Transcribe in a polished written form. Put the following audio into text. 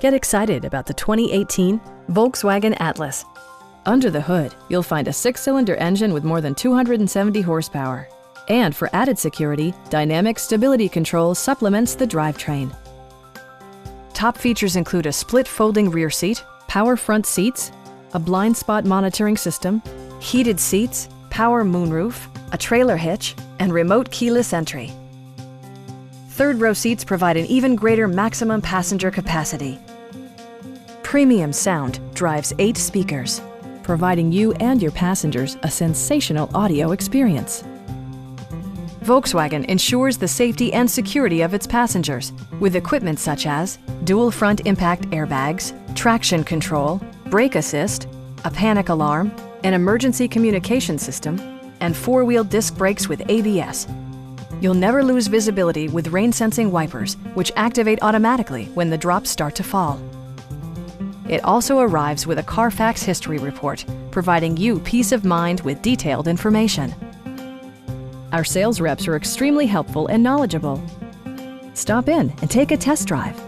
Get excited about the 2018 Volkswagen Atlas. Under the hood, you'll find a 6-cylinder engine with more than 270 horsepower. And for added security, dynamic stability control supplements the drivetrain. Top features include a split folding rear seat, power front seats, a blind spot monitoring system, heated seats, power moonroof, a trailer hitch, and remote keyless entry. Third row seats provide an even greater maximum passenger capacity. Premium sound drives 8 speakers, providing you and your passengers a sensational audio experience. Volkswagen ensures the safety and security of its passengers with equipment such as dual front impact airbags, traction control, brake assist, a panic alarm, an emergency communication system, and 4-wheel disc brakes with ABS. You'll never lose visibility with rain-sensing wipers, which activate automatically when the drops start to fall. It also arrives with a Carfax history report, providing you peace of mind with detailed information. Our sales reps are extremely helpful and knowledgeable. Stop in and take a test drive.